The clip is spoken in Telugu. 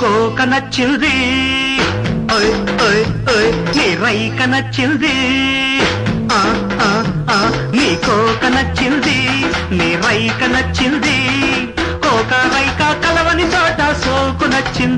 కోక నచ్చింది ఓయ్ ఓయ్ ఓయ్ నీ రైక నచ్చింది ఆ ఆ ఆ నీ కోక నచ్చింది నీ రైక నచ్చింది కోక రైక కలవని చోట సోకు నచ్చింది